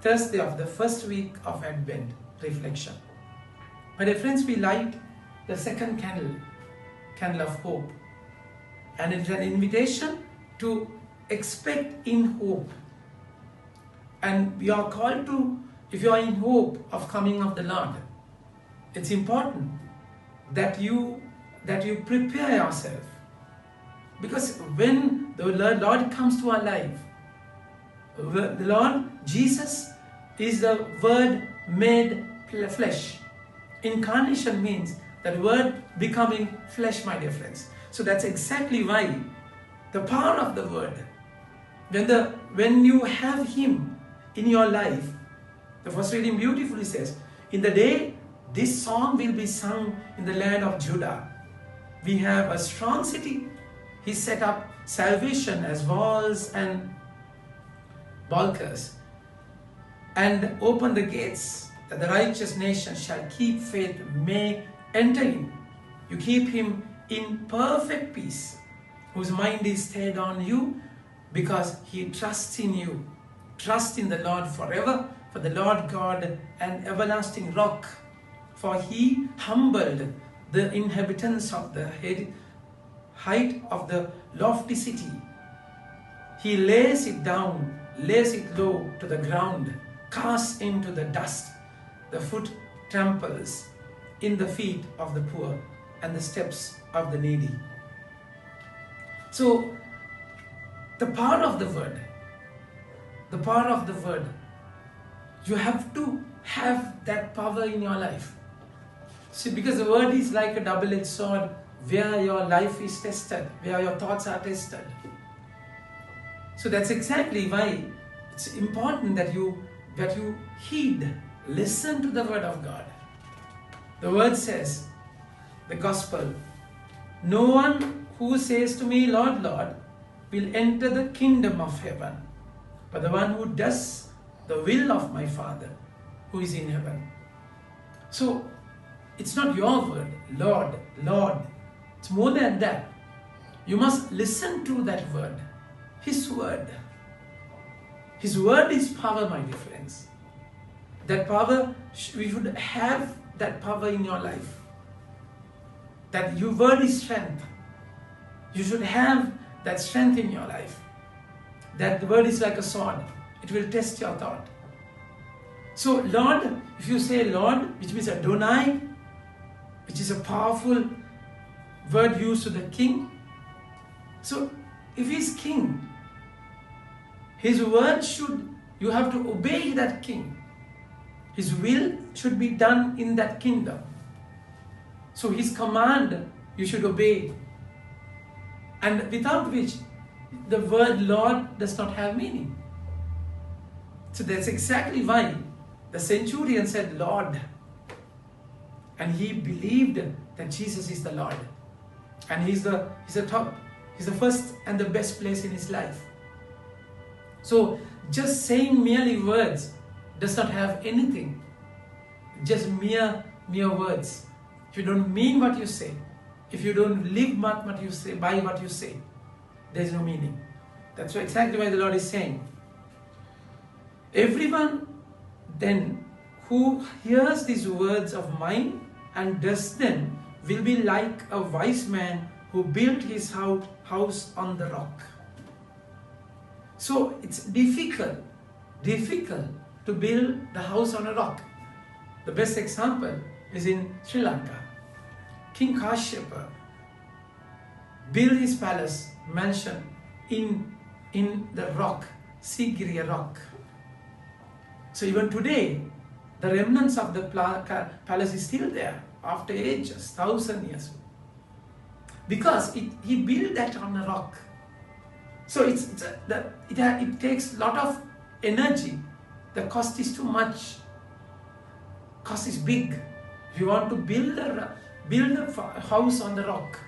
Thursday of the first week of Advent reflection. My dear friends, we light the second candle of hope. And it's an invitation to expect in hope. And we are called to, if you are in hope of coming of the Lord, it's important that you prepare yourself. Because when the Lord comes to our life, the Lord Jesus is the Word made flesh. Incarnation means that Word becoming flesh, my dear friends. So that's exactly why the power of the Word, when you have Him in your life, the first reading beautifully says, in the day this song will be sung in the land of Judah. We have a strong city. He set up salvation as walls and bulwarks, and open the gates that the righteous nation shall keep faith may enter in. You keep him in perfect peace, whose mind is stayed on you, because he trusts in you. Trust in the Lord forever, for the Lord God an everlasting rock. For he humbled the inhabitants of the height of the lofty city. He lays it down, lays it low to the ground, casts into the dust. The foot tramples in the feet of the poor and the steps of the needy. So, the power of the Word, you have to have that power in your life. See, because the Word is like a double-edged sword, where your life is tested, where your thoughts are tested. So that's exactly why it's important that you heed, listen to the Word of God. The Word says, the Gospel, no one who says to me, Lord, Lord, will enter the kingdom of heaven, but the one who does the will of my Father who is in heaven. So it's not your word, Lord, Lord. It's more than that. You must listen to that word, His word. His word is power, my dear friends. That power, we should have that power in your life. That your word is strength. You should have that strength in your life. That the word is like a sword. It will test your thought. So Lord, if you say Lord, which means Adonai, which is a powerful word used to the king. So if he's king, his word you have to obey that king. His will should be done in that kingdom. So his command you should obey. And without which the word Lord does not have meaning. So that's exactly why the centurion said Lord. And he believed that Jesus is the Lord. And he's the first and the best place in his life. So just saying merely words does not have anything. Just mere words. If you don't mean what you say, if you don't live what you say, by what you say, there is no meaning. That's exactly why the Lord is saying, everyone then who hears these words of mine and does them will be like a wise man who built his house on the rock. So it's difficult to build the house on a rock. The best example is in Sri Lanka. King Kashyapa built his palace, mansion in the rock, Sigiriya rock. So even today, the remnants of the palace is still there after ages, 1,000 years. Because he built that on a rock. So it takes a lot of energy. The cost is too much. Cost is big. If you want to build a house on the rock.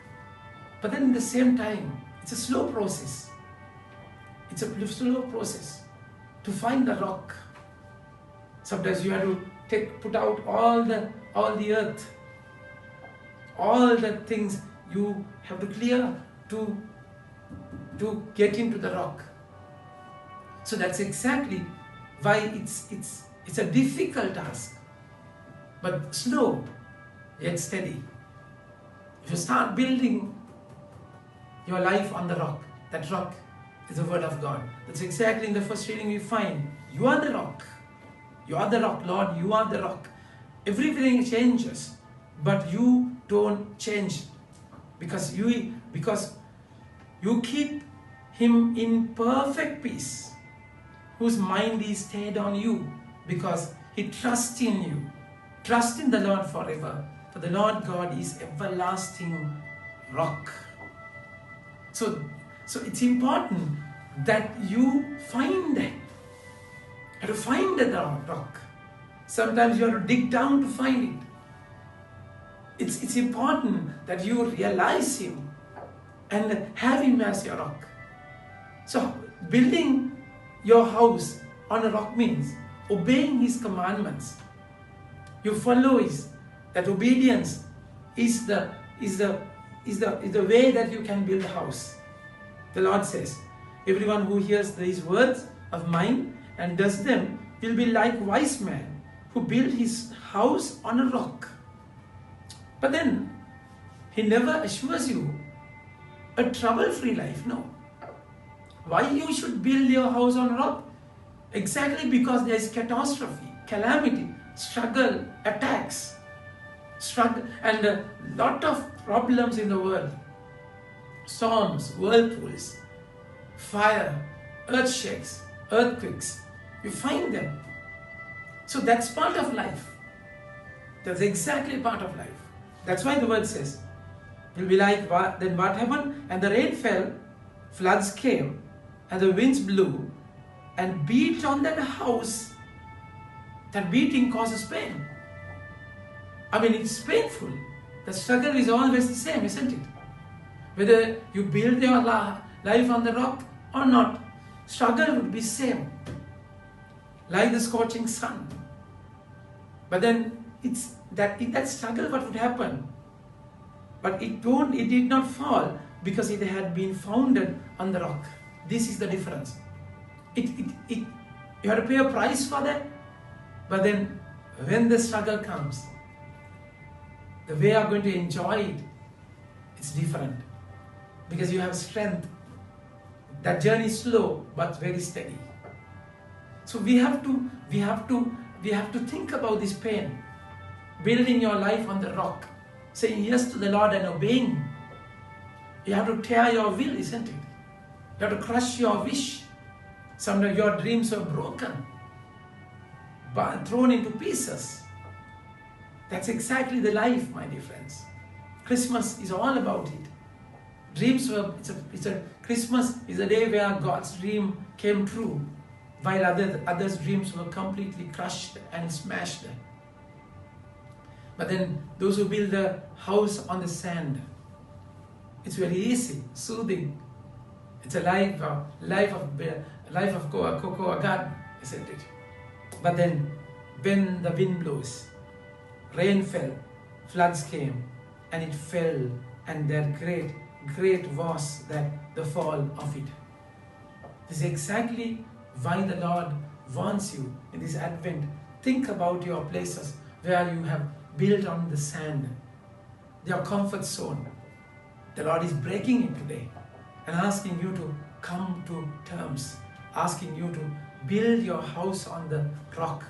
But then at the same time, it's a slow process. It's a slow process to find the rock. Sometimes you have to put out all the earth, all the things you have to clear to get into the rock. So that's exactly why it's a difficult task, but slow yet steady. If you start building your life on the rock, that rock is the word of God. That's exactly in the first reading we find. You are the rock. You are the rock, Lord. You are the rock. Everything changes, but you don't change because you keep him in perfect peace, whose mind is stayed on you because he trusts in you. Trust in the Lord forever, for the Lord God is everlasting rock. So it's important that you find that. You have to find the rock. Sometimes you have to dig down to find it. It's important that you realize him and have him as your rock. So building your house on a rock means obeying his commandments. You follow his. That obedience is the way that you can build a house. The Lord says, everyone who hears these words of mine and does them will be like wise man who built his house on a rock. But then he never assures you a trouble-free life. No. Why you should build your house on a rock? Exactly because there is catastrophe, calamity, struggle, attacks, and a lot of problems in the world. Storms, whirlpools, fire, earthshakes, earthquakes. You find them. So that's part of life. That's exactly part of life. That's why the word says, you'll be like, then what happened? And the rain fell, floods came, and the winds blew and beat on that house. That beating causes pain. I mean, it's painful. The struggle is always the same, isn't it? Whether you build your life on the rock or not, struggle would be same. Like the scorching sun. But then it's in that struggle what would happen? But it did not fall because it had been founded on the rock. This is the difference. You have to pay a price for that. But then when the struggle comes, the way you are going to enjoy it, it's different. Because you have strength. That journey is slow but very steady. So we have to think about this pain. Building your life on the rock. Saying yes to the Lord and obeying him. You have to tear your will, isn't it? You have to crush your wish. Sometimes your dreams are broken, but thrown into pieces. That's exactly the life, my dear friends. Christmas is all about it. Christmas is a day where God's dream came true, while others' dreams were completely crushed and smashed. But then those who build a house on the sand, it's very easy, soothing. It's a life of cocoa garden, isn't it? But then when the wind blows, rain fell, floods came, and it fell, and that great was the fall of it. This is exactly why the Lord wants you in this Advent. Think about your places where you have built on the sand, your comfort zone. The Lord is breaking it today and asking you to come to terms, asking you to build your house on the rock.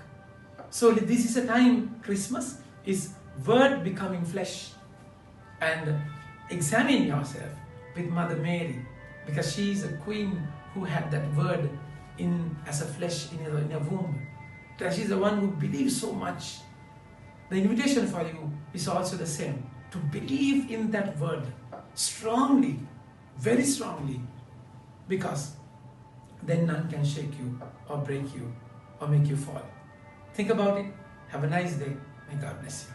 So this is a time, Christmas is word becoming flesh. And examine yourself with Mother Mary, because she is a queen who had that word as a flesh in her womb. She's the one who believes so much. The invitation for you is also the same, to believe in that word strongly, very strongly, because then none can shake you or break you or make you fall. Think about it. Have a nice day. May God bless you.